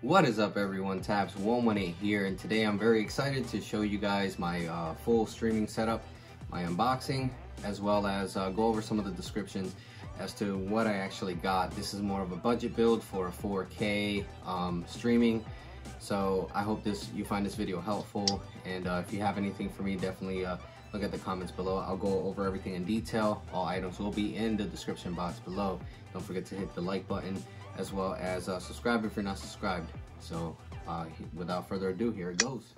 What is up, everyone? Tabs118 here, and today I'm very excited to show you guys my full streaming setup, my unboxing, as well as go over some of the descriptions as to what I actually got. This is more of a budget build for a 4K streaming, so I hope you find this video helpful, and if you have anything for me, definitely look at the comments below. I'll go over everything in detail. All items will be in the description box below. Don't forget to hit the like button, as well as subscribe if you're not subscribed. So without further ado, here it goes.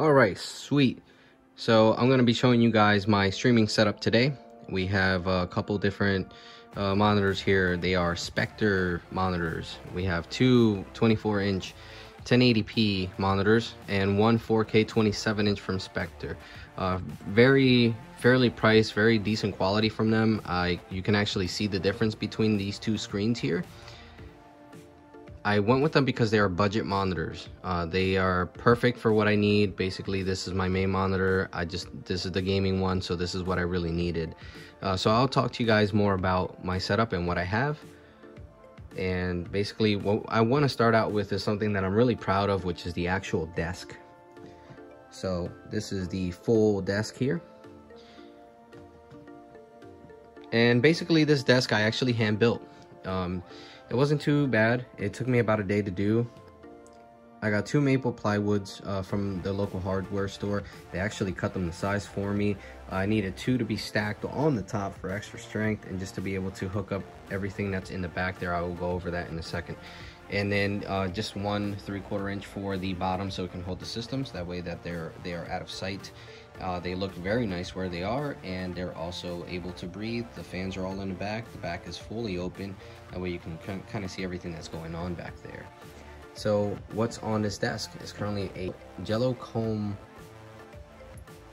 All right, sweet. So I'm gonna be showing you guys my streaming setup today. We have a couple different monitors here. They are Spectre monitors. We have two 24-inch 1080p monitors and one 4K 27-inch from Spectre. Very fairly priced, very decent quality from them. You can actually see the difference between these two screens here. I went with them because they are budget monitors. They are perfect for what I need. Basically, this is my main monitor. This is the gaming one, so this is what I really needed. So I'll talk to you guys more about my setup and what I have. And basically, what I want to start out with is something that I'm really proud of, which is the actual desk. So this is the full desk here. And basically, this desk I actually hand built. It wasn't too bad. It took me about a day to do. I got two maple plywoods from the local hardware store. They actually cut them to size for me. I needed two to be stacked on the top for extra strength and just to be able to hook up everything that's in the back there. I will go over that in a second. And then just one 3/4 inch for the bottom so it can hold the systems. That way that they are out of sight. They look very nice where they are, and they're also able to breathe. The fans are all in the back. The back is fully open. That way you can kind of see everything that's going on back there. So what's on this desk is currently a Jello Comb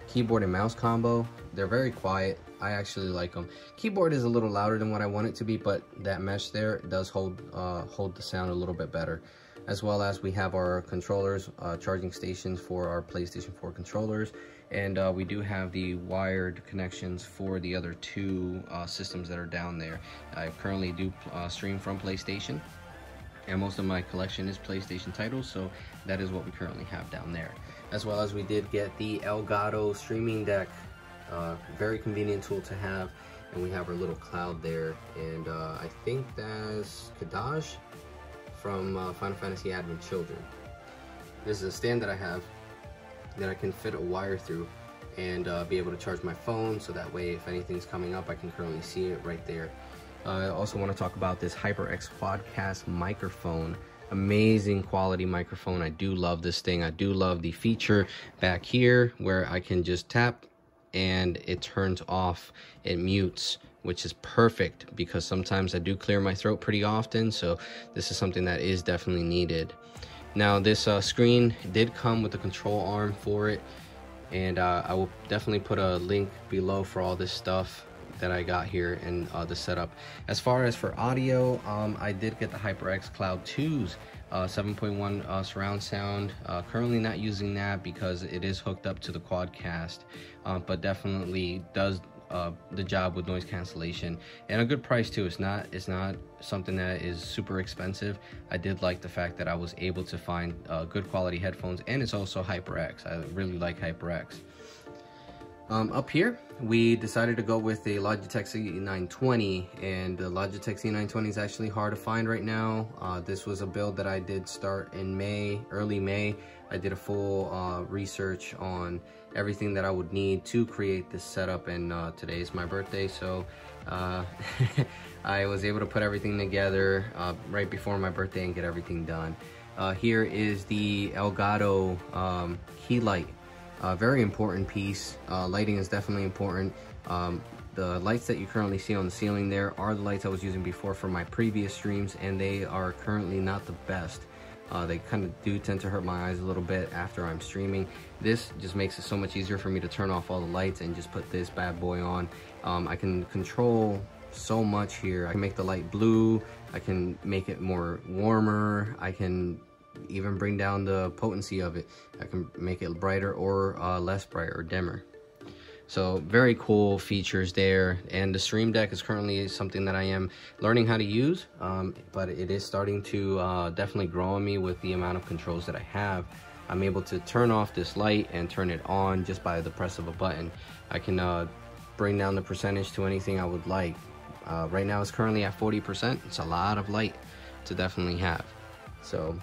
keyboard and mouse combo. They're very quiet. I actually like them. Keyboard is a little louder than what I want it to be, but that mesh there does hold the sound a little bit better. As well as we have our controllers, charging stations for our PlayStation 4 controllers. And we do have the wired connections for the other two systems that are down there. I currently do stream from PlayStation, and most of my collection is PlayStation titles, so that is what we currently have down there. As well as we did get the Elgato streaming deck, very convenient tool to have, and we have our little cloud there, and I think that's Kadaj from Final Fantasy Advent Children. This is a stand that I have that I can fit a wire through and be able to charge my phone, so that way if anything's coming up I can currently see it right there. I also want to talk about this HyperX Quadcast microphone. Amazing quality microphone. I do love this thing. I do love the feature back here where I can just tap and it turns off, it mutes, which is perfect because sometimes I do clear my throat pretty often, so this is something that is definitely needed. Now this screen did come with a control arm for it, and I will definitely put a link below for all this stuff that I got here and the setup. As far as for audio, I did get the HyperX Cloud 2's 7.1 surround sound. Currently not using that because it is hooked up to the Quadcast, but definitely does the job with noise cancellation, and a good price too. It's not something that is super expensive. I did like the fact that I was able to find good quality headphones, and it's also HyperX. I really like HyperX. Up here we decided to go with a Logitech C920, and the Logitech C920 is actually hard to find right now. This was a build that I did start in May, early May. I did a full research on everything that I would need to create this setup, and today is my birthday, so I was able to put everything together right before my birthday and get everything done. Here is the Elgato key light. Very important piece. Lighting is definitely important. The lights that you currently see on the ceiling there are the lights I was using before for my previous streams, and they are currently not the best. They kind of do tend to hurt my eyes a little bit after I'm streaming. This just makes it so much easier for me to turn off all the lights and just put this bad boy on. I can control so much here. I can make the light blue, I can make it more warmer, I can even bring down the potency of it. I can make it brighter or less bright or dimmer. So very cool features there, and the Stream Deck is currently something that I am learning how to use, but it is starting to definitely grow on me with the amount of controls that I have. I'm able to turn off this light and turn it on just by the press of a button. I can bring down the percentage to anything I would like. Right now it's currently at 40%. It's a lot of light to definitely have. So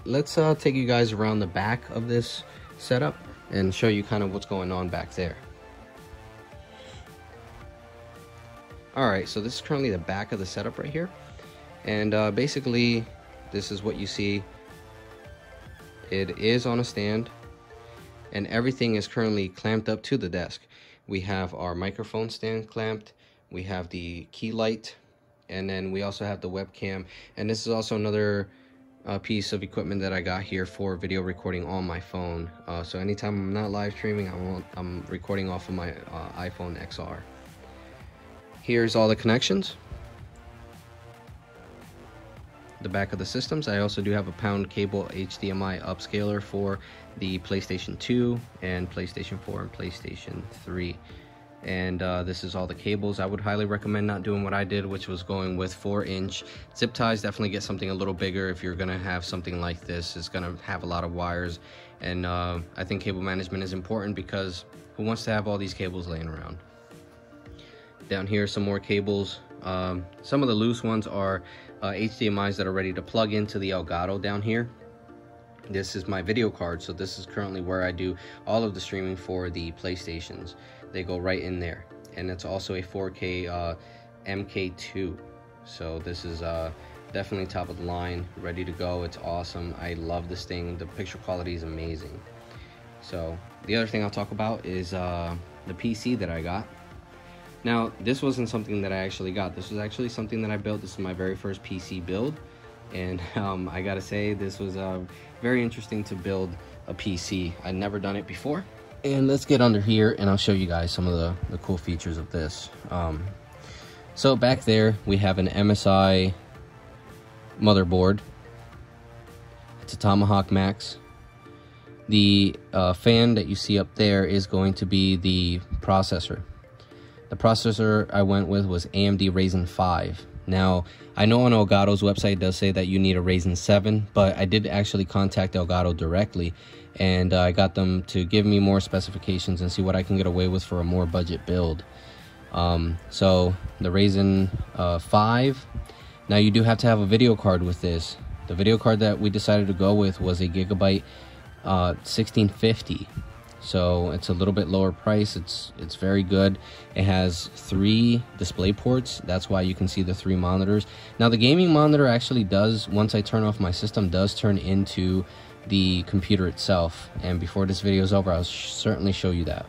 let's take you guys around the back of this setup and show you kind of what's going on back there. Alright, so this is currently the back of the setup right here, and basically this is what you see It is on a stand, and everything is currently clamped up to the desk. We have our microphone stand clamped, we have the key light, and then we also have the webcam. And this is also another piece of equipment that I got here for video recording on my phone. So anytime I'm not live streaming, I'm recording off of my iPhone XR. Here's all the connections. The back of the systems. I also do have a pound cable HDMI upscaler for the PlayStation 2 and PlayStation 4 and PlayStation 3. And this is all the cables. I would highly recommend not doing what I did, which was going with 4-inch zip ties. Definitely get something a little bigger if you're gonna have something like this. It's gonna have a lot of wires, and I think cable management is important, because who wants to have all these cables laying around? Down here, some more cables. Some of the loose ones are HDMIs that are ready to plug into the Elgato down here. This is my video card, so this is currently where I do all of the streaming for the PlayStations. They go right in there, and it's also a 4K MK2. So this is definitely top of the line, ready to go. It's awesome. I love this thing. The picture quality is amazing. So the other thing I'll talk about is the PC that I got. Now, this wasn't something that I actually got. This was actually something that I built. This is my very first PC build, and I gotta say, this was very interesting to build a PC. I'd never done it before. And let's get under here, and I'll show you guys some of the cool features of this. So back there, we have an MSI motherboard. It's a Tomahawk Max. The fan that you see up there is going to be the processor. The processor I went with was AMD Ryzen 5. Now, I know on Elgato's website it does say that you need a Ryzen 7, but I did actually contact Elgato directly, and I got them to give me more specifications and see what I can get away with for a more budget build. So the Ryzen 5, now you do have to have a video card with this. The video card that we decided to go with was a Gigabyte 1650. So it's a little bit lower price. It's very good. It has 3 display ports. That's why you can see the 3 monitors. Now the gaming monitor actually does, once I turn off my system, does turn into the computer itself. And before this video is over, I'll certainly show you that.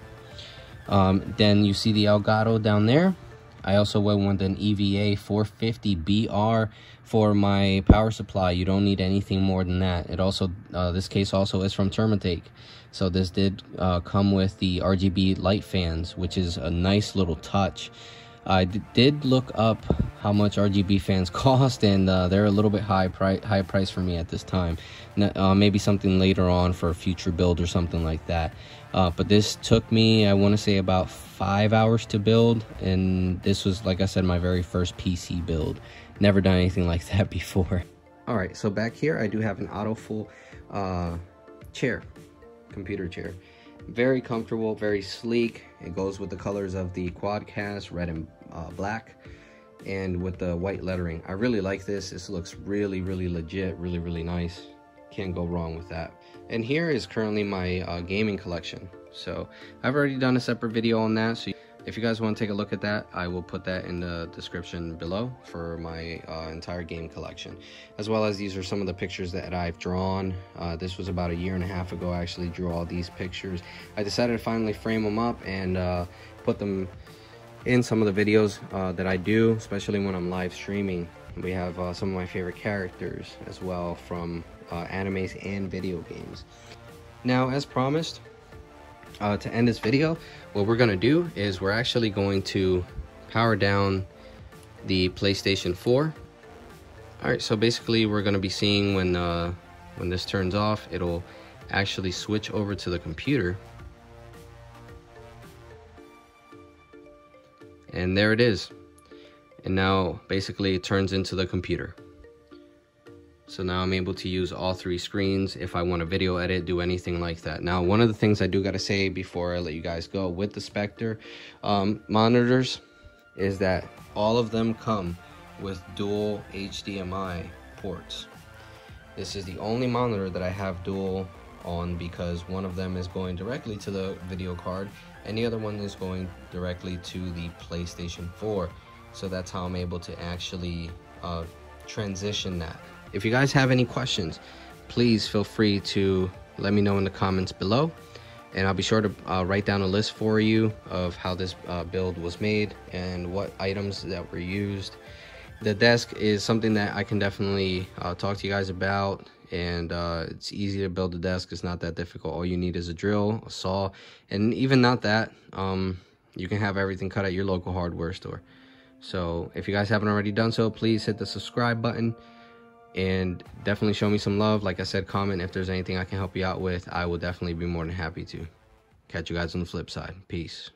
Then you see the Elgato down there. I also went with an EVA 450BR for my power supply. You don't need anything more than that. It also, this case also is from Thermaltake. So this did come with the RGB light fans, which is a nice little touch. I did look up how much RGB fans cost, and they're a little bit high price for me at this time. Maybe something later on for a future build or something like that. But this took me, I want to say, about 5 hours to build, and this was, like I said, my very first PC build. Never done anything like that before. All right, so back here I do have an AutoFull chair, computer chair. Very comfortable, very sleek. It goes with the colors of the Quadcast, red and black, and with the white lettering. I really like this. This looks really legit, really nice. Can't go wrong with that. And here is currently my gaming collection. So I've already done a separate video on that, so if you guys want to take a look at that, I will put that in the description below for my entire game collection. As well as these are some of the pictures that I've drawn. This was about 1.5 years ago. I actually drew all these pictures. I decided to finally frame them up and put them in some of the videos that I do, especially when I'm live streaming. We have some of my favorite characters as well from animes and video games. Now, as promised, to end this video, what we're going to do is we're actually going to power down the PlayStation 4. Alright, so basically we're going to be seeing when this turns off, it'll actually switch over to the computer. And there it is. And now basically it turns into the computer. So now I'm able to use all 3 screens if I want to video edit, do anything like that. Now, one of the things I do got to say before I let you guys go with the Spectre monitors is that all of them come with dual HDMI ports. This is the only monitor that I have dual on because one of them is going directly to the video card and the other one is going directly to the PlayStation 4. So that's how I'm able to actually transition that. If you guys have any questions, please feel free to let me know in the comments below, and I'll be sure to write down a list for you of how this build was made and what items that were used. The desk is something that I can definitely talk to you guys about, and it's easy to build a desk. It's not that difficult. All you need is a drill, a saw, and even not that, you can have everything cut at your local hardware store. So if you guys haven't already done so, please hit the subscribe button and definitely show me some love. Like I said, comment if there's anything I can help you out with. I will definitely be more than happy to. Catch you guys on the flip side. Peace.